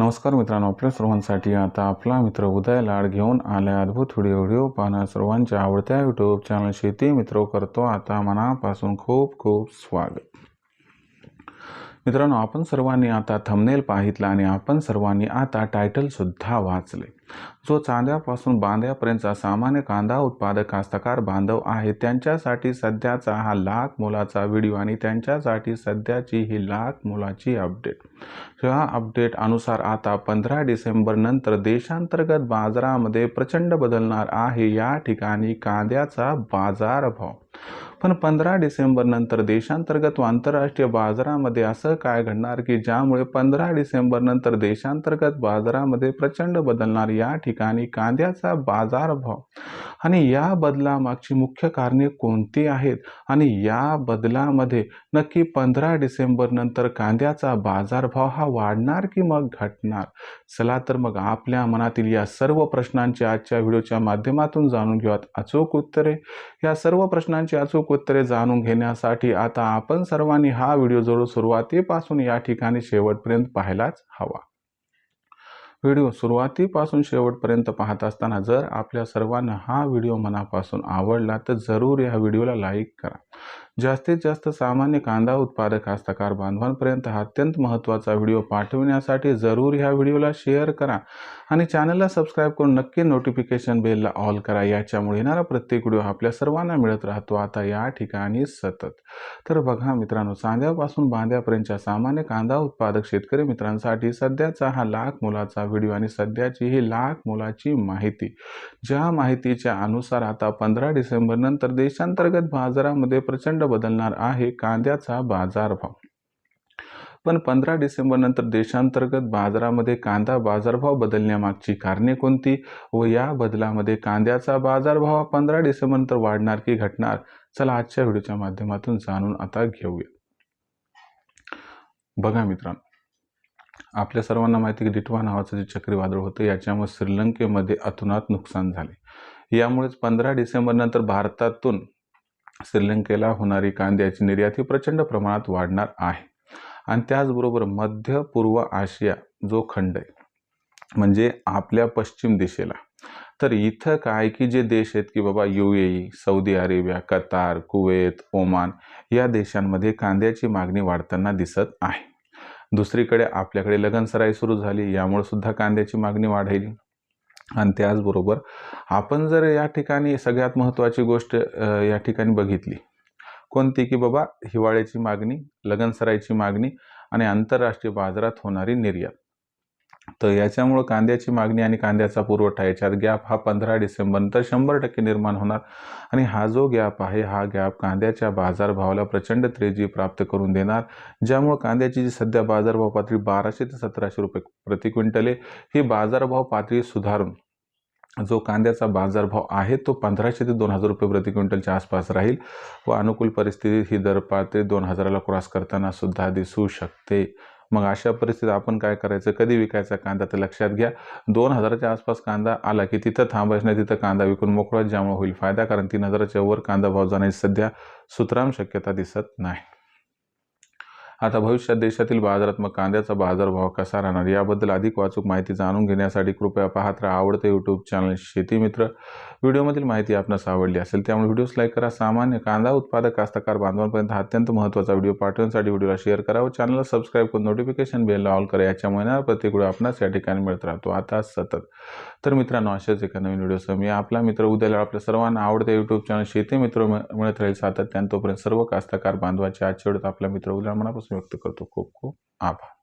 नमस्कार मित्रांनो, आपल्या सर्वांसाठी आता आपला मित्र उदय लाड घेऊन आल्या अद्भुत व्हिडिओ पाहणं सर्वांच्या आवडत्या यूट्यूब चॅनल शेती मित्र करतो आता मनापासून खूप खूप स्वागत। मित्रांनो, आपण सर्वांनी आता थंबनेल पाहितला आणि आपण सर्वांनी आता टायटल सुद्धा वाचले। जो चांद्यापासून बांध्यापर्यंतचा सामान्य कांदा उत्पादक कास्तकार बांधव आहे त्यांच्यासाठी सध्याचा हा लाख मोलाचा व्हिडिओ आणि त्यांच्यासाठी सध्याची ही लाख मोलाची अपडेट। या अपडेट अनुसार आता 15 डिसेंबर नंतर देशांतर्गत बाजारामध्ये प्रचंड बदलणार आहे या ठिकाणी कांद्याचा बाजारभाव। पण 15 डिसेंबर नंतर देशांतर्गत व आंतरराष्ट्रीय बाजारामध्ये असं काय घडणार की ज्यामुळे 15 डिसेंबर नंतर देशांतर्गत बाजारामध्ये प्रचंड बदलणार या ठिकाणी कांद्याचा बाजारभाव आणि या बदलामागची मुख्य कारणे कोणती आहेत आणि या बदलामध्ये नक्की 15 डिसेंबर नंतर कांद्याचा बाजारभाव हा वाढणार की मग घटणार। चला तर मग आपल्या मनातील या सर्व प्रश्नांची आजच्या व्हिडिओच्या माध्यमातून जाणून घेऊयात अचूक उत्तरे। या सर्व प्रश्नांची अचूक उत्तरे जाणून घेण्यासाठी आता आपण सर्वांनी हा व्हिडिओ जरूर सुरुवातीपासून या ठिकाणी शेवटपर्यंत पाहायलाच हवा। व्हिडिओ सुरुवातीपासून शेवटपर्यंत पाहत असताना जर आपल्या सर्वांना हा व्हिडिओ मनापासून आवडला तर जरूर या व्हिडिओला लाईक करा। जास्तीत जास्त सामान्य कांदा उत्पादक कास्तकार बांधवांपर्यंत हा अत्यंत महत्त्वाचा व्हिडिओ पाठविण्यासाठी जरूर ह्या व्हिडिओला शेअर करा आणि चॅनलला सबस्क्राईब करून नक्की नोटिफिकेशन बेलला ऑल करा। याच्यामुळे येणारा प्रत्येक व्हिडिओ आपल्या सर्वांना मिळत राहतो आता या ठिकाणी सतत। तर बघा मित्रांनो, चांद्यापासून बांध्यापर्यंतच्या सामान्य कांदा उत्पादक शेतकरी मित्रांसाठी सध्याचा हा लाख मोलाचा व्हिडिओ आणि सध्याची ही लाख मोलाची माहिती। ज्या माहितीच्या अनुसार आता 15 डिसेंबर नंतर देशांतर्गत बाजारामध्ये प्रचंड बदलणार आहे कांद्याचा बाजारभाव। पण 15 डिसेंबर नंतर देशांतर्गत बाजारामध्ये कांदा बाजारभाव बदलण्यामागची कारणे कोणती व या बदलामध्ये कांद्याचा बाजारभाव 15 डिसेंबर नंतर वाढणार की घटणार, चला आजच्या व्हिडिओच्या माध्यमातून जाणून आता घेऊया। बघा मित्रांनो, आपल्या सर्वांना माहिती की डिटवा नावाचं जे चक्रीवादळ होतं याच्यामुळे श्रीलंकेमध्ये अतोनात नुकसान झाले। यामुळेच 15 डिसेंबर नंतर भारतातून श्रीलंकेला होणारी कांद्याची निर्यात ही प्रचंड प्रमाणात वाढणार आहे आणि त्याचबरोबर मध्य पूर्व आशिया जो खंड आहे म्हणजे आपल्या पश्चिम दिशेला, तर इथं काय की जे देश आहेत की बाबा UAE, Saudi Arabia, Qatar, Kuwait, Oman या देशांमध्ये कांद्याची मागणी वाढताना दिसत आहे। दुसरीकडे आपल्याकडे लगनसराई सुरू झाली, यामुळे सुद्धा कांद्याची मागणी वाढेल आणि त्याचबरोबर आपण जर या ठिकाणी सगळ्यात महत्त्वाची गोष्ट या ठिकाणी बघितली कोणती की बाबा हिवाळ्याची मागणी, लगनसराईची मागणी आणि आंतरराष्ट्रीय बाजारात होणारी निर्यात, तर याच्यामुळे कांद्याची मागणी आणि कांद्याचा पुरवठा याच्यात गॅप हा 15 डिसेंबर नंतर 100% निर्माण होणार आणि हा जो गॅप आहे हा गॅप कांद्याच्या बाजारभावाला प्रचंड तेजी प्राप्त करून देणार, ज्यामुळे कांद्याची जी सध्या बाजारभाव पातळी 1200 ते 1700 रुपये प्रति क्विंटल आहे ही बाजारभाव पातळी सुधारून जो कांद्याचा बाजारभाव आहे तो 1500 ते 2000 रुपये प्रति क्विंटलच्या आसपास राहील व अनुकूल परिस्थितीत ही दर पातळी 2000ला क्रॉस करताना सुद्धा दिसू शकते। मग अशा परिस्थितीत आपण काय करायचं, कधी विकायचा कांदा तर लक्षात घ्या 2000च्या आसपास कांदा आला की तिथं थांबायचं नाही, तिथं कांदा विकून मोकळा, ज्यामुळे होईल फायदा, कारण 3000च्या वर कांदा भाव जाण्याची सध्या सुतराम शक्यता दिसत नाही। आता भविष्यात देशातील बाजारात मग कांद्याचा बाजारभाव कसा राहणार याबद्दल अधिक अचूक माहिती जाणून घेण्यासाठी कृपया पाहत राहा आवडते यूट्यूब चॅनल शेती मित्र। व्हिडिओमधील माहिती आपणास आवडली असेल त्यामुळे व्हिडिओस लाईक करा। सामान्य कांदा उत्पादक कास्तकार बांधवांपर्यंत हा अत्यंत महत्त्वाचा व्हिडिओ पाठवण्यासाठी व्हिडिओला शेअर करा व चॅनलला सबस्क्राईब करून नोटिफिकेशन बेलला ऑल करा। याच्यामुळे येणारा प्रत्येक व्हिडिओ आपणास या ठिकाणी मिळत राहतो आता सतत। तर मित्रांनो, अशाच एका नवीन व्हिडिओसह मी आपला मित्र उद्याला आपल्या सर्वांना आवडते यूट्यूब चॅनल शेती मित्र मिळत राहील सातत्याने। तोपर्यंत सर्व कास्तकार बांधवांच्या आजच्या व्हिडिओत आपला मित्र उद्या मनापासून व्यक्त करतो खूप खूप आभार।